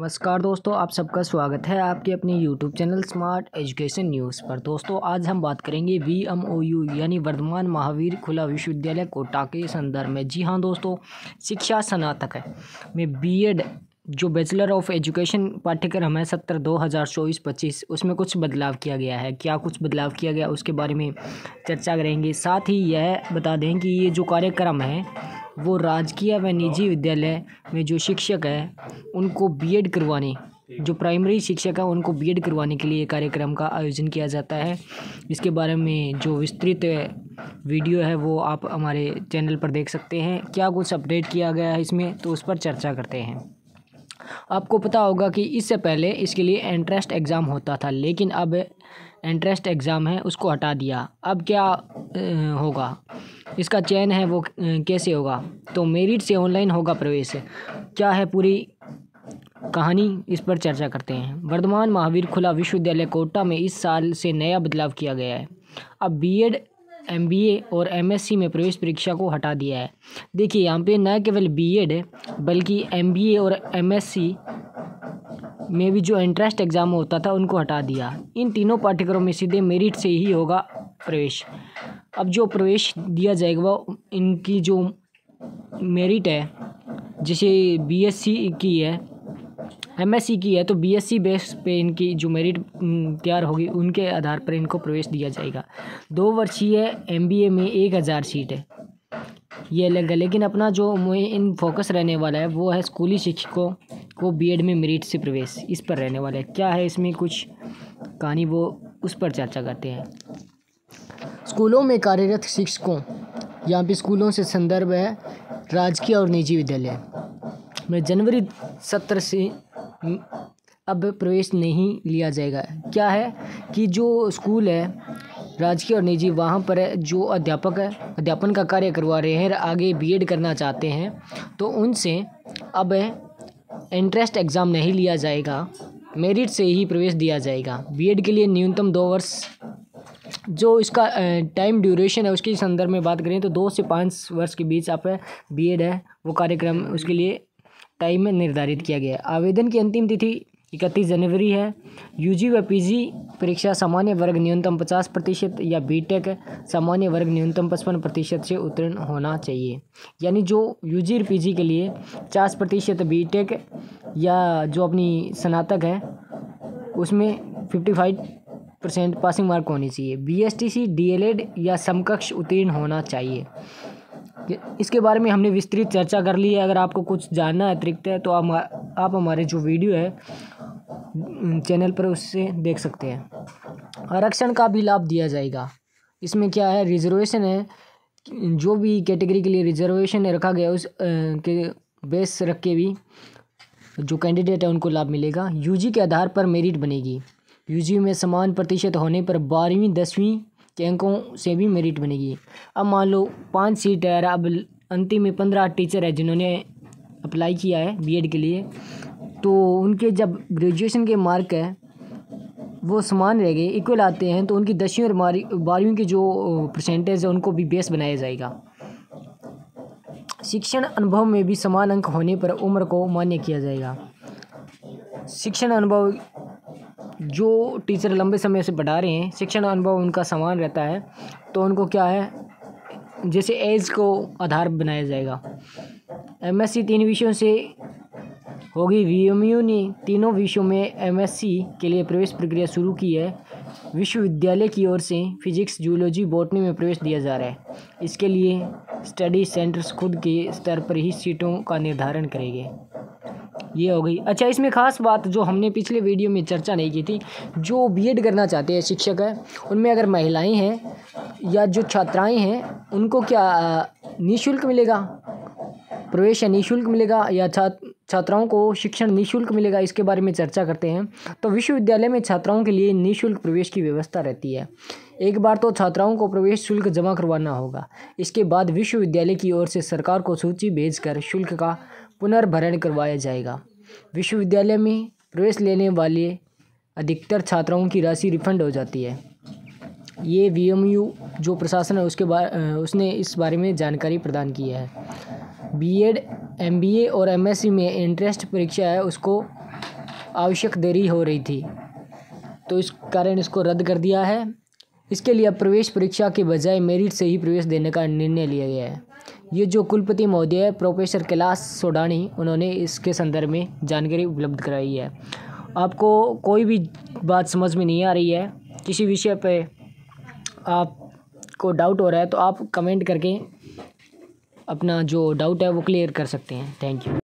नमस्कार दोस्तों, आप सबका स्वागत है आपके अपने YouTube channel smart education news पर। दोस्तों आज हम बात करेंगे VMOU यानी वर्धमान महावीर खुला विश्वविद्यालय कोटा के संदर्भ में। जी हाँ दोस्तों, शिक्षा स्नातक में बीएड जो बैचलर ऑफ एजुकेशन पाठ्यक्रम है सत्र 2024-25 उसमें कुछ बदलाव किया गया है। क्या कुछ बदलाव किया गया उसके बारे में चर्चा करेंगे। साथ ही यह बता दें कि ये जो कार्यक्रम है वो राजकीय व निजी विद्यालय में जो शिक्षक है उनको बीएड करवाने, जो प्राइमरी शिक्षक है उनको बीएड करवाने के लिए कार्यक्रम का आयोजन किया जाता है। इसके बारे में जो विस्तृत वीडियो है वो आप हमारे चैनल पर देख सकते हैं। क्या कुछ अपडेट किया गया है इसमें, तो उस पर चर्चा करते हैं। आपको पता होगा कि इससे पहले इसके लिए एंट्रेंस एग्ज़ाम होता था, लेकिन अब एंट्रेंस एग्ज़ाम है उसको हटा दिया। अब क्या होगा, इसका चयन है वो कैसे होगा, तो मेरिट से ऑनलाइन होगा प्रवेश। क्या है पूरी कहानी, इस पर चर्चा करते हैं। वर्धमान महावीर खुला विश्वविद्यालय कोटा में इस साल से नया बदलाव किया गया है। अब बीएड, एमबीए और एमएससी में प्रवेश परीक्षा को हटा दिया है। देखिए यहाँ पे न केवल बीएड बल्कि एमबीए और एमएससी में भी जो एंट्रेंस एग्ज़ाम होता था उनको हटा दिया। इन तीनों पाठ्यक्रमों में सीधे मेरिट से ही होगा प्रवेश। अब जो प्रवेश दिया जाएगा वो इनकी जो मेरिट है, जैसे बीएससी की है, एमएससी की है, तो बीएससी बेस पे इनकी जो मेरिट तैयार होगी उनके आधार पर इनको प्रवेश दिया जाएगा। 2 वर्षीय एमबीए में 1000 सीट है, ये अलग है। लेकिन अपना जो इन फोकस रहने वाला है वो है स्कूली शिक्षकों को बीएड में मेरिट से प्रवेश, इस पर रहने वाला है। क्या है इसमें कुछ कहानी, वो उस पर चर्चा करते हैं। स्कूलों में कार्यरत शिक्षकों, यहाँ पे स्कूलों से संदर्भ है राजकीय और निजी विद्यालय में जनवरी सत्र से अब प्रवेश नहीं लिया जाएगा। क्या है कि जो स्कूल है राजकीय और निजी, वहाँ पर जो अध्यापक है अध्यापन का कार्य करवा रहे हैं, आगे बीएड करना चाहते हैं, तो उनसे अब एंट्रेंस एग्ज़ाम नहीं लिया जाएगा, मेरिट से ही प्रवेश दिया जाएगा। बीएड के लिए न्यूनतम 2 वर्ष जो इसका टाइम ड्यूरेशन है उसके संदर्भ में बात करें तो 2 से 5 वर्ष के बीच आप बीएड है वो कार्यक्रम उसके लिए टाइम में निर्धारित किया गया है। आवेदन की अंतिम तिथि 31 जनवरी है। यूजी व पीजी परीक्षा सामान्य वर्ग न्यूनतम 50% या बीटेक सामान्य वर्ग न्यूनतम 55% से उत्तीर्ण होना चाहिए। यानी जो यूजी और पीजी के लिए 50%, बीटेक या जो अपनी स्नातक है उसमें 55% पासिंग मार्क होनी चाहिए। बीएसटीसी, डीएलएड या समकक्ष उत्तीर्ण होना चाहिए। इसके बारे में हमने विस्तृत चर्चा कर ली है। अगर आपको कुछ जानना अतिरिक्त है तो आप हमारे जो वीडियो है चैनल पर उससे देख सकते हैं। आरक्षण का भी लाभ दिया जाएगा। इसमें क्या है, रिजर्वेशन है, जो भी कैटेगरी के लिए रिजर्वेशन रखा गया उस के बेस रख के भी जो कैंडिडेट है उनको लाभ मिलेगा। यूजी के आधार पर मेरिट बनेगी। यूजी में समान प्रतिशत होने पर 12वीं 10वीं के अंकों से भी मेरिट बनेगी। अब मान लो 5 सीट है, अब अंतिम में 15 टीचर है जिन्होंने अप्लाई किया है बीएड के लिए, तो उनके जब ग्रेजुएशन के मार्क है वो समान रह गए, इक्वल आते हैं, तो उनकी 10वीं और 12वीं की जो परसेंटेज है उनको भी बेस बनाया जाएगा। शिक्षण अनुभव में भी समान अंक होने पर उम्र को मान्य किया जाएगा। शिक्षण अनुभव जो टीचर लंबे समय से पढ़ा रहे हैं, शिक्षण अनुभव उनका समान रहता है, तो उनको क्या है जैसे एज को आधार बनाया जाएगा। एमएससी 3 विषयों से होगी। वीएमयू ने तीनों विषयों में एमएससी के लिए प्रवेश प्रक्रिया शुरू की है। विश्वविद्यालय की ओर से फिजिक्स, जूलॉजी, बॉटनी में प्रवेश दिया जा रहा है। इसके लिए स्टडी सेंटर्स खुद के स्तर पर ही सीटों का निर्धारण करेंगे। ये हो गई। अच्छा, इसमें खास बात जो हमने पिछले वीडियो में चर्चा नहीं की थी, जो बीएड करना चाहते हैं शिक्षक है उनमें अगर महिलाएं हैं या जो छात्राएं हैं उनको क्या निःशुल्क मिलेगा प्रवेश, या निःशुल्क मिलेगा या छात्राओं को शिक्षण निःशुल्क मिलेगा, इसके बारे में चर्चा करते हैं। तो विश्वविद्यालय में छात्राओं के लिए निःशुल्क प्रवेश की व्यवस्था रहती है। एक बार तो छात्राओं को प्रवेश शुल्क जमा करवाना होगा। इसके बाद विश्वविद्यालय की ओर से सरकार को सूची भेजकर शुल्क का पुनर्भरण करवाया जाएगा। विश्वविद्यालय में प्रवेश लेने वाले अधिकतर छात्राओं की राशि रिफंड हो जाती है। ये वीएमयू जो प्रशासन है उसने इस बारे में जानकारी प्रदान की है। बीएड, एमबीए और एमएससी में एंट्रेंस परीक्षा है उसको आवश्यक देरी हो रही थी, तो इस कारण इसको रद्द कर दिया है। इसके लिए अब प्रवेश परीक्षा के बजाय मेरिट से ही प्रवेश देने का निर्णय लिया गया है। ये जो कुलपति महोदय प्रोफेसर कैलाश सोडानी, उन्होंने इसके संदर्भ में जानकारी उपलब्ध कराई है। आपको कोई भी बात समझ में नहीं आ रही है, किसी विषय पे आपको डाउट हो रहा है, तो आप कमेंट करके अपना जो डाउट है वो क्लियर कर सकते हैं। Thank you.